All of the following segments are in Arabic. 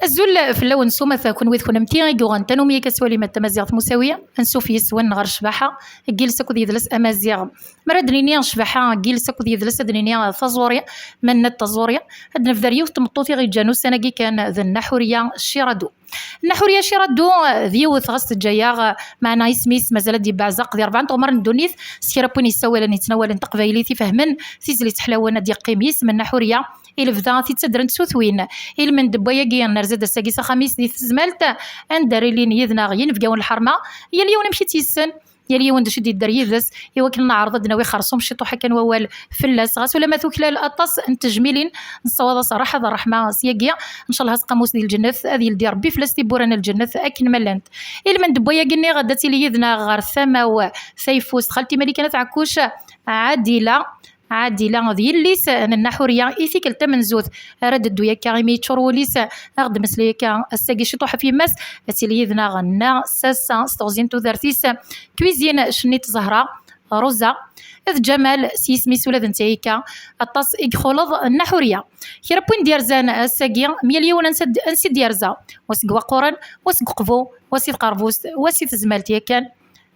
الزول في اللون سومة كون ويذ كون متي غيغوغان تانومية كسوالي ما تمازيغ مساوية نسوفي سوان غير شباحة جيلس كود يدلس أمازيغ مرادنيني شباحة جيلس كود يدلس أدنيني ثازوريا من التازوريا هاد نفداريو تمطوطي غي جانو سناكي كان ذا النحورية الشيرادو النحورية شيرادو ذيوث غاست جايا معنا اسميس مازال دي بعزق دي 4 عمر ندونيث سيرا بوني سوالا نتناول تقبايلي تفهمن سيزلي تحلاونا دي قيميس من نحورية إلا فدا تيتسدرن سوثوين إلا من دبايا كي نرزد الساقيسا خميس دي تزمالت أنداري لين يذنا غين فقاون الحرمة يا اليوم نمشي تيسن يا اليوم دشي دي دريدس يوا كنا نعرض دناوي خرصوم شطو حكا ووال فلاس غاس ولا ما ثوكلال الأطاس التجميلين نصوض صراحة ذا الرحمة سياقيا إن شاء الله هسقاموس ديال الجنة هذه دي ربي فلاستي بوران الجنة أكن ملانت إلا من دبايا كني غداتي لي يذنا غار ثما وثيفوس خالتي ملي كانت عكوش عادلة ذي الليس النحورية إيثيك التمنزوث رد الدويا كاغيمي تشوروليس أغد مسليكا الساقي شطوح في مس أتيلي يذنا غنا ساسا ستوزين توذرتيس كويزين شنيت زهرة روزا إذ جمال سيسميس ولا ذنتيكا الطاس إكخولض النحورية كيربوين ديارزان الساقي مليون أنسد ديارزا وسق وقورن وسق قفو وسيد قربوس وسيد زمالتي كان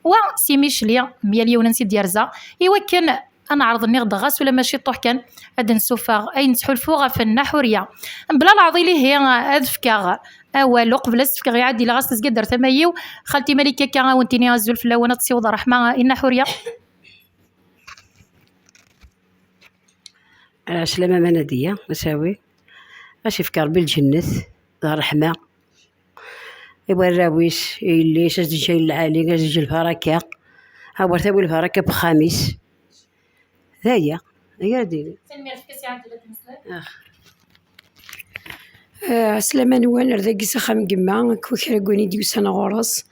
وسيمي شليا مليون أنسد ديارزا إوا كان أنا عرض النغد غاس ولا ماشي طوح كان هاد نسوفا أي نتحلفوغا في النحورية بلا العضيلي هي أذفكا والو قبل أسفكا غي عادي لغاس تزقدر ثمايو خالتي ملكة كا وانتيني غزول في اللونة تصيوض رحمة النحورية سلامة منادية مساوي ماشي فكر بالجنة الرحمة إبغى الراويس اللي شاز العالي العالي شاز الفركة هاو ثاوي الفركة بخامس هيا ديري سلامة نوال رداكي سخام قما كوكرا قوني ديوسانا غورس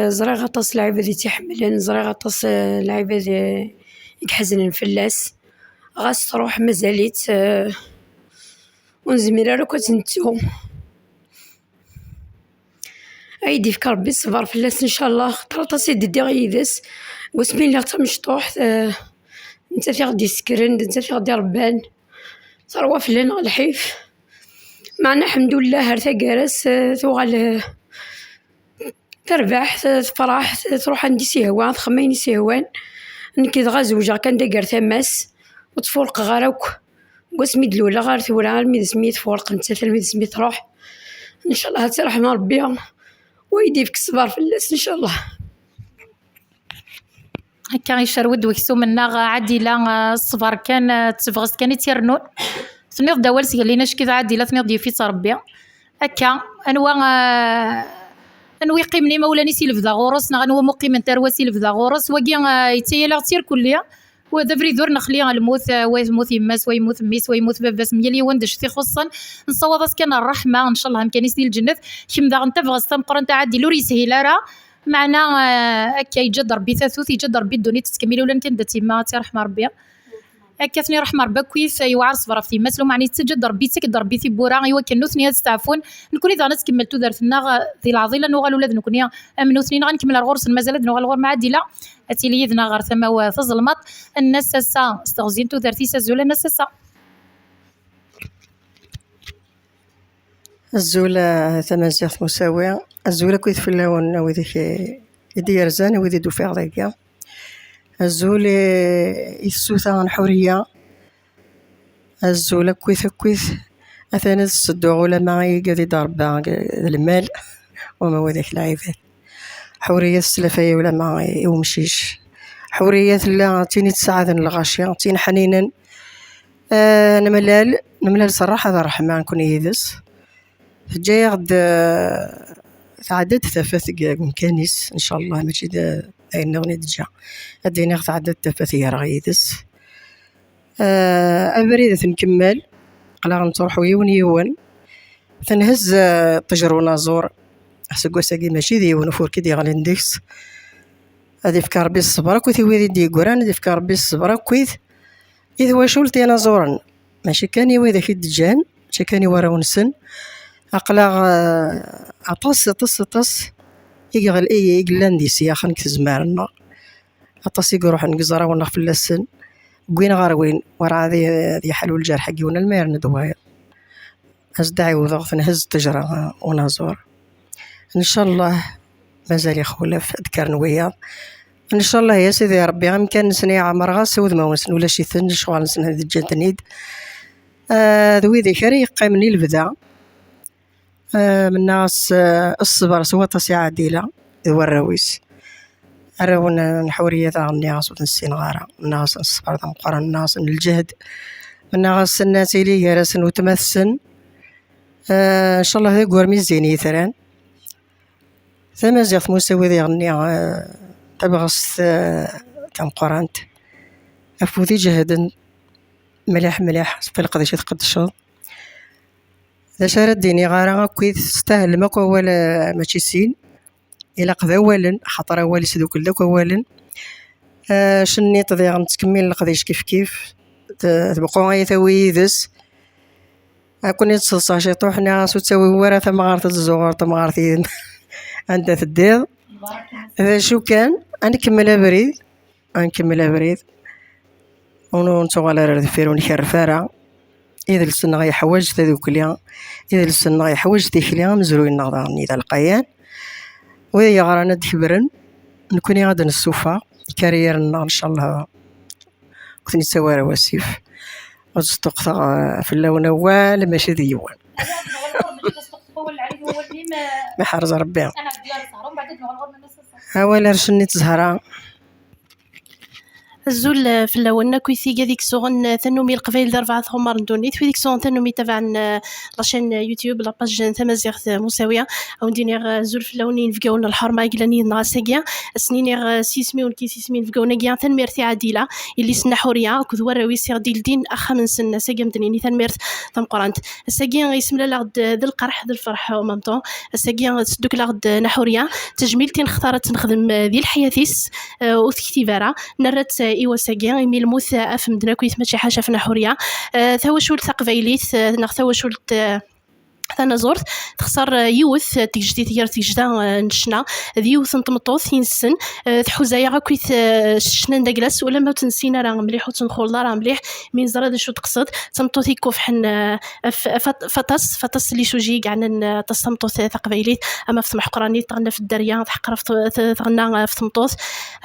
زرا غطاس العيبة ذي تحملن زرا غطاس العيبة ذي يحزنن فلاس غاس تروح مازاليت ونزمير راكو تنتو ايدي فكر ربي الصبر فلاس ان شاء الله خطرطاسي دي غيدس واسمين الله تمشطوح انت في غدي سكرن انت في غدي ربان ثروة فلان الحيف معنا الحمد لله هرثا جالس ثوغل تربح تفرح تروح عندي سيهوان تخميني سيهوان نكيد غازوجا كان داير ثماس وتفورق غاروك واسمي دلولا غار ثورا الميد سميت فورق انت الميد سميت تروح ان شاء الله ترحم ربي ويدي فيك الصبر فلاس ان شاء الله هكا يشرود ويكسو منا عادلة الصفر كان تفغس كان يتيرنون ثنيض دوال سيالينا شكيد عادلة ثنيض ديفي تربي هكا انوي قيمني مولاني سيلف ذا غورس نغنوا مقيم تروا سيلف ذا غورس وكي يتيلا غتير كليا وذا فريدور نخلي الموت ويموت يماس ويموت ميس ويموت باباس ميالي وندش في خصا نصوض كان الرحمة ان شاء الله مكاني سيل الجنة كيم ذا نتفغس تمقرن تاع عادي لوري سهيلارا معنا هكا يجد ربي ثاثوث يجد ربي الدنيا تتكمل ولا كان داتيما ترحم ربي هكا ثني رحم ربي كويس يوعر صبر في مسلو معني تسجد ربي تكد ربي في بورا ايوا كانو ثني تستعفون نكون اذا ناس كملتو دارتنا ذي العضيله نوغال ولاد نكون امنو ثنين غنكمل الغرس مازال نوغال الغور معادله اتيلي يذنا غير ثما وتظلمت الناس سا استغزينتو دارتي سازولا الناس سا الزولة ثمانزيغ مساوية الزولة كويث في اللون وذيك يدير زان وذي دو فيغ ذاكيا الزولة يسوثا الحرية الزولة كويث أثناء الصدوع ولا ما يقضي ضربة المال وما وذاك العيبات حورية السلفية ولا ما يومشيش حورية لا تيني تساعد الغاشية تيني حنينا نملال صراحة ذا رحمة نكون يدس جاي غد تعدد ثفاث مكانيس ان شاء الله ماشي اي نغني دجا اديني تعدد ثفاث يا رغيدس ابريد نكمل على غنطرح يون تنهز طجرونا زور حسقو ساقي ماشي ديون فور كي دي غالنديكس هادي فكر بي الصبر كويث ويدي دي قران هادي فكر بي الصبر كويث اذ واشولتي انا زورا ماشي كان يوي ذاك الدجان ماشي كان يورا ونسن أقلع أطس يقغل يقلان دي سياخن كتزمارنا أطس يقروح نقزرا ونغ في اللسن قوين غاروين ورا ذي حلو الجرح حقي ونا المير ندوايا أزدعي وضغط نهز تجرى ونازور إن شاء الله. مازال يخولف أذكر نويا إن شاء الله يا سيدي يا ربي. غير كان نسني عمر غاس ود ما ونسن ولا شي ثن شغال نسن هذه الجنتنيد ذوي ذكري يقيمني البدا من ناس الصبر سوا تصيع عديلة ذو الرويس أرونا نحورية ذا الناس ونسين غارة الناس الصبر ذا مقارن الناس الجهد من ناس الناس اللي يرسن وتمثل إن شاء الله ذا قوار ميزيني ثران ثم زيغ مسوي ذي غني تبغس كم قرانت أفوذي جهدا مليح مليح في القضية تقدشوا ذا شارد ديني غارة كويت تستاهل ماكو ولا ماشي سين إلا قذا أولا خطر أولي سدوك لك أولا شني تضيع نتكمل القضية كيف كيف تبقوا غيثوي ذس كوني تصلصا شي طوحنا سو تسوي ورا ثم غارت الزغور ثم غارتين عندها الديض هذا شو كان نكملها بريد نكملها بريد ونسوق على الرفير ونكرفارا إذا السنة غيحوج تذوك ليا إذا السنة غيحوج ديك ليا مزروين النظر نيدا القيان وإذا يغرانا دكبرن نكوني غادا السوفا كاريرنا إن شاء الله كنت نسوي رواسيف وتصدق في اللون أول ماشي ديوان ما حرز ربي أولا رشني تزهرا الزول في اللون كويثي ديك سوغن ثنومي القبائل ضربة عمر ندونيت في ديك سوغن ثنومي تبع لاشين يوتيوب لاباج تمازيغ مساوية أو ندير زول في اللونين فيقون الحرمة قلاني نغاساقيا سنينيغ سيسمي ولكي سيسمي فيقونا قيا ثنميرتي عديلة اللي سنا حورية كذوار ويسير ديل دين أخا من سنة ساقيا مدنيني ثنميرت ثم قرانت الساقيا يسمى لغد ذي القرح ذي الفرح ومامتو الساقيا تسدوك لغد نحورية تجميلتي اختارت نخدم ذي الحياثيس وثكتيفارا نرت إيوا ساقيا إمي الموث أفهم دنا كويث ماشي حاجة فينا حورية ثوشولت ثقفيليت ثوشولت أنا زرت تخسر يوث تجدي تيار تجدا نشنا ذي يوث نطمطوث ينسن تحوزايا غاكويث شنا ندقلس ولا ما تنسينا راه مليح وتنخول راه مليح من زرا شو تقصد تمطوثي كوفحن فطس اللي شوجي قعنا تصمطوث ثقبيليت اما في محقراني تغنى في الدريا تحقر تغنى في تمطوث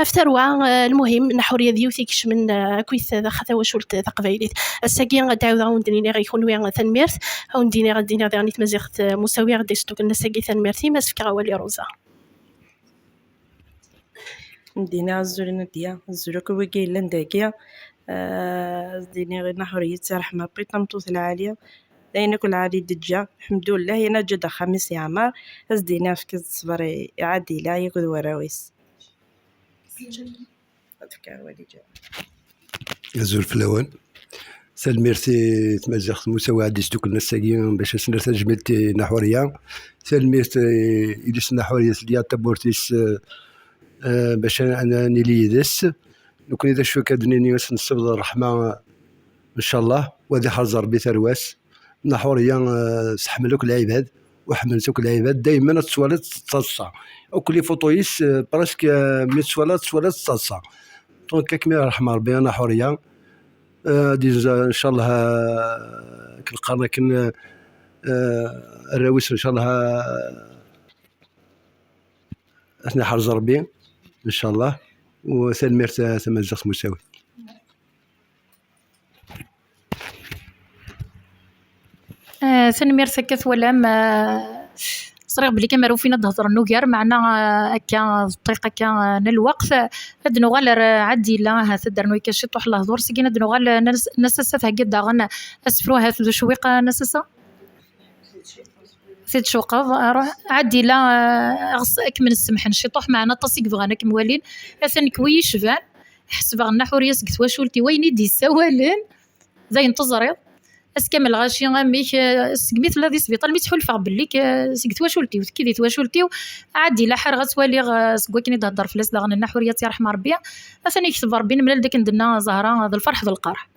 افتروا المهم نحوريا ذي يوثيكش من كويث خذا وشولت ثقبيليت الساقي غداو ذا نديني غيكون ويا ثنميرث او نديني غديني غادي مزيغت مساوية غادي يشتوك الناس كي ثنميرثي ما سفكا والي روزا ندينا الزول نديا الزول كوي كاين لنداكيا ديني غير نحورية رحمة بقيت نمطوث العالية داينا كل عادي دجا الحمد لله انا جدا خميس يعمر از دينا فيك الصبر عادي لا يكون وراويس فكر والي جا الزول في الاول سلميرتي تمزخت مساواة ديستوك الناس ساقين باش سنرت جملتي نحورية سلميرت إليس نحورية ليا تبورتيس باش أنا نيليدس نكون إذا شو كادنيني نسبض الرحمة إن شاء الله وهذا حزر بثرواس نحورية سحملوك العباد وحملتوك العباد دايما تسوالات تصا وكل فوتويس براسك 100 سوالات تصا دونك كمل رحمة ربي نحورية ديجا ان شاء الله كنقارن كن الراويس ان شاء الله اثناء حرز ربي ان شاء الله وسلميرت تمزخ مساوي سنميرت كث ولا ما صريغ بلي كما روفينا تهضر نوغير معنا هكا الطريقه كان الوقت هاد نوغال عدي لا تدر نوي كشي طوح الله دور سكينه نوغال نسست هكا غن اسفرو هاد شويق نسسا سيد شوقه روح عدي لا اكمل السمح نشي طوح معنا تصيق بغانا كموالين اثن كوي شبان حسب غنا حوريه سكت واشولتي ويني دي سوالين زي انتظري اسكمل غاشي غاميك سكميت الذي سبيطال ميتحول فغبلي سكت واشولتي وكيدي تواشولتي عادي لا حر غتوالي سكوا كني تهضر فلاس داغن النحوريه رحمه ربي اثني يكتب ربي نملال داك ندنا زهره هذا الفرح ذا القرح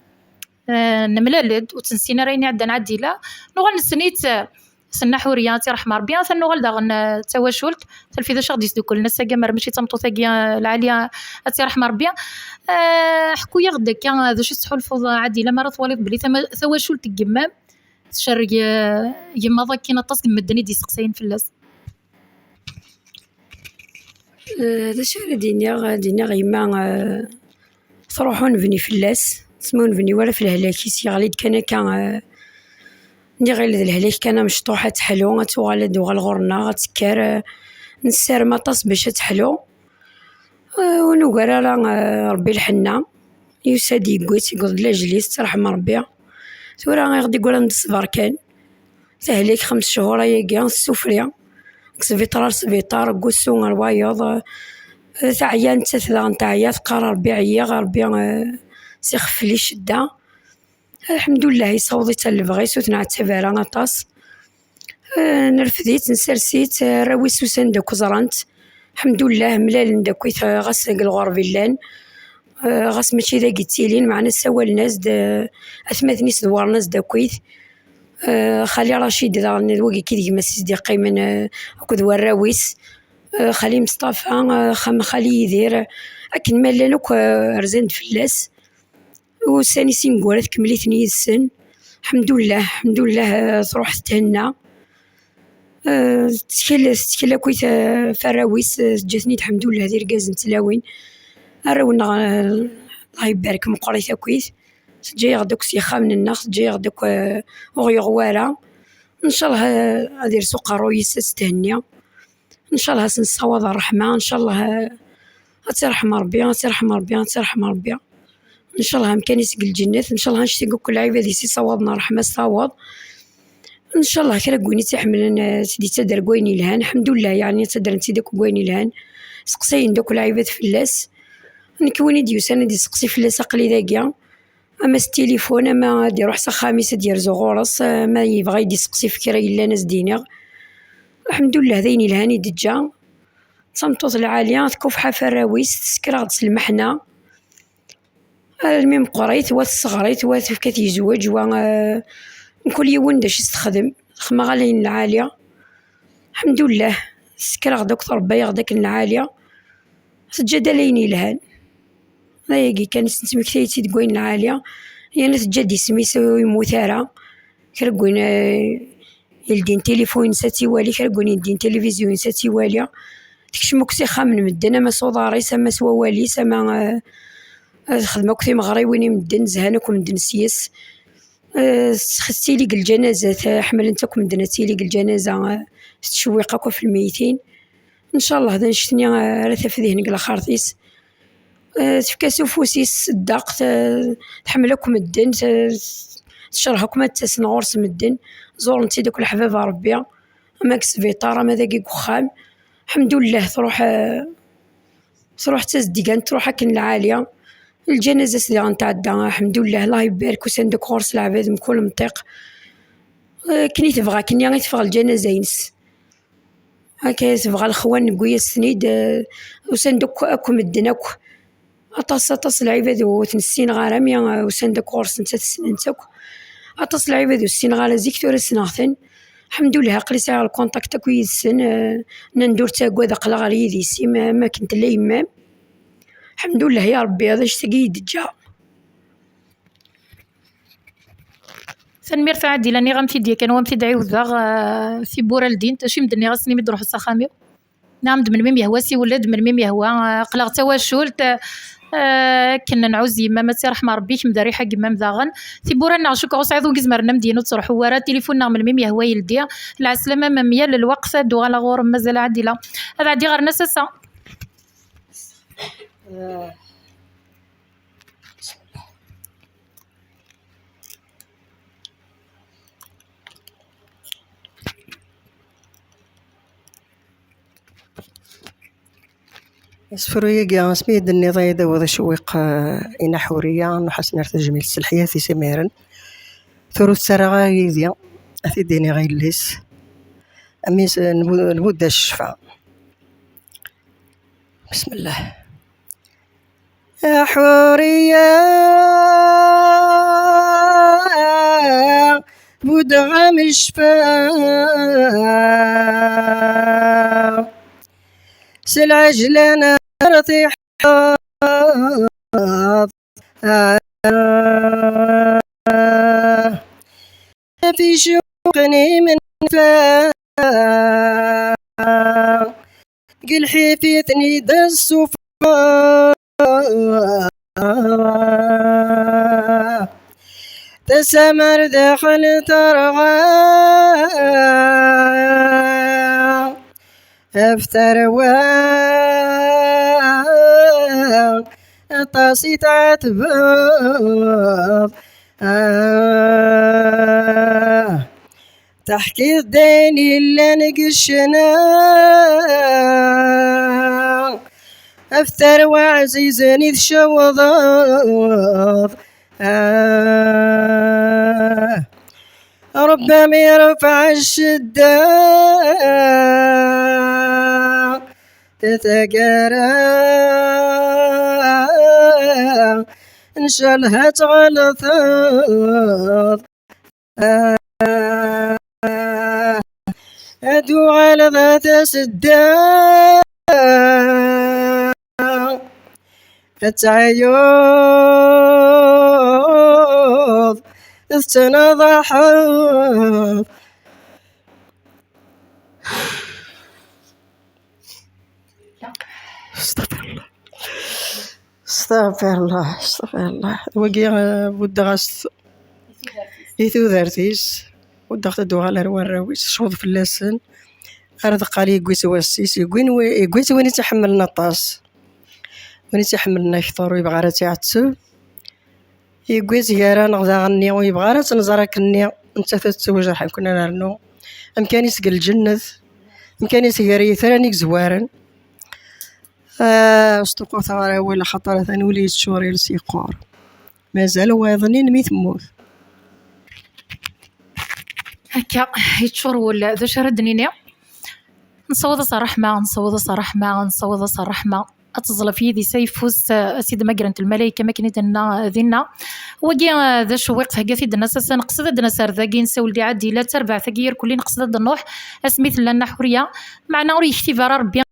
نملالد وتنسينا راني عندنا نعدي لا نوغل نسنيت سنا حوريه رحمه ربي ثنوغل داغن تواشولت تلفيذا شغدي سدو كل الناس كامر ماشي تمطو ثاقيا العاليه رحمه ربي حكويا غدا كان هذا شي سحول فوضى عادي لا مره طواليت بلي تواشولت كمام تشرق يما ضاك كاين طاس مدني دي سقساين فلاس. هذا شي دينيا غيما تروحو نبني فلاس تسمو نبني ورا في الهلاكيس يغليد كان ندي غير الهلاك كان مشطوحة تحلو غتوغال غورنا غتكار نسار مطاس باش تحلو ونوكر ربي الحنة يساد يقوت يقول لا جليس ترحم ربي ثورا غادي يقول نصبر كان تهليك 5 شهور ياكي السفرية سبيطار قوسو الوايض تعيا نتا نتاعيا تقرا ربي عيا ربي سيخف لي شدة الحمد لله يصوضي تا البغيس وتنعتبر غطاس نرفديت نسرسيت راوي سوسان داك زرانت الحمد لله ملال داك غاس الغرب اللان غاس ماشي ذاك التيلين معنا سوال ناس اثمثني سدوار ناس داكويث خالي رشيد دا وقي كي ديما صديقي من اكد وراويس خالي مصطفى خالي يدير اكن مالانوك رزند فلاس وساني سينقورث كمليتني السن الحمد لله تروح تهنا تكلا كويت فراويس جاتني الحمد لله هذه رقاز نتلاوين راونا الله يبارك مقريثا كويت جاي غدوك سيخا من النخ جاي غدوك غيغوارا ان شاء الله غادي سوق رويس تستهنيا ان شاء الله سنصوض الرحمه ان شاء الله غترحم ربي ان شاء الله امكاني سق الجنات ان شاء الله نشتي كل عباد يسي صوابنا رحمه صواب ان شاء الله كرا كويني تحملن سيدي تدر كويني لهان الحمد لله يعني تدر انت داك كويني لهان سقسين دوك العباد فلاس نكوني ديوسان دي سقسي فلاس اقلي داكيا اما التليفون اما دي روح خامس ديال زغورس ما يبغى يدي سقسي فكره الا ناس دينيغ الحمد لله ذيني الهاني دجا صمتوط العاليه تكوف حفراويس تسكر غد المحنه الميم قريت والصغريت وكات يزوج وكل يوم داش يستخدم خما غالين العاليه الحمد لله سكر غداك ربي غداك العاليه سجاد ليني الهان هايقي كان سنتمكتيتي تقوين العاليه يعني تجدي سميسو يموتارا كرقوين يلدين تليفون ساتي والي كرقوين يلدين تلفزيون ساتي والي تكشموك سيخا من مدن ما صوداري سما سوا والي سما خدموك في مغري ويني مدن زهانوك مدن سيس تيليق الجنازة حمل انتكم مدن تيليق الجنازة تشويقك في الميتين ان شاء الله هذا نشتني راه في ذهنك لاخارتيس تفكاسو فوسيس الداق تحملكم الدن تشرحكم تسن غورس مدن زور نتي داك الحباب ربي ماك سبيطار ما داكي كخام الحمد لله تروح تزديقان تروح هكن العاليه الجنازه سدي غنتعدى الحمد لله الله يبارك وسندك غورس العباد من كل منطق كني تبغى كني غير تبغى الجنازه ينس هكا تبغى الخوان نقويا السنيد وسندك اكو مدنك أطاس العباد وتنسين غارامي وسندك غورس نتا تسننتك أطاس العباد والسين غالا زيك ثورة سناغتن الحمد لله قلي ساعة الكونتاكت كويس السن نندور تاقوى ذا قلا غالي يديسي ما كنت لا يمام الحمد لله يا ربي هذا اشتاقي دجا سنمير عادي لاني غنمشي ديال كان ومشي دعيوزا في بورا الدين تاشي مدني غاسني مدروح السخاميو نعم من ميم يهوى سي ولاد من ميم يهوى قلغ تواشولت كنا نعوز يما ما ترحم ربي مداري حق مام ذاغن في بورا نعشوك غصعيدو كزمرنا مدينو تروحوا ورا تليفوننا من ميم يهوى يلدي العسلامه ماميه للوقفه دوغالا غور مازال عادله هذا عادي غير نساسا سفروية كاع سميد النضايدة وذا شويق إنا حورية نحس نرت جميل السلحية في سميرن ثروت سرغا يديا أثي ديني غيليس أميس نبود الشفاء بسم الله يا حورية بود غام الشفاء سلعجلنا رطيح في شوقني من فا قل حيفيتني دا الصفا تسمر داخل ترغى افتر طاسي تعتبر تحكي الدين اللي نقشنا افتر وعزيزني تشوض ربما يرفع الشدة تتقارى إن شاء الله تغلط أدو على ذات سدة التعيوض تنضح استغفر الله وقي ودغست إيثو ذارتيس ودغت دو على الراويس شوض في اللسن أرض قالي قويس واسيس قويس وين يتحملنا الطاس وين يتحملنا يفطر ويبغى راه تعتسو يقويس يارا نغدا غني ويبغى راه تنزرك النيا انت تتزوج راح كنا نرنو امكاني سقل الجنة امكاني سياري ثرانيك زوارن استوقع ثغرة ولا خطرة ثانولي الشوري لسيقار مازال هو يظنين ميت موت هكا يتشور ولا ذو شهر الدنيا نصوض صراحة ما نصوض صراحة ما أتصل في ذي سيفوس أسيد مقرنة الملايكة ماكني دنا ذينا وقي ذا شويق ثقافي دنا ساسا نقصد دنا سار ذاكي نساول دي عادي لا تربع ثقير كلي نقصد النوح اسميت لنا حورية معنا وري يختي فرا ربي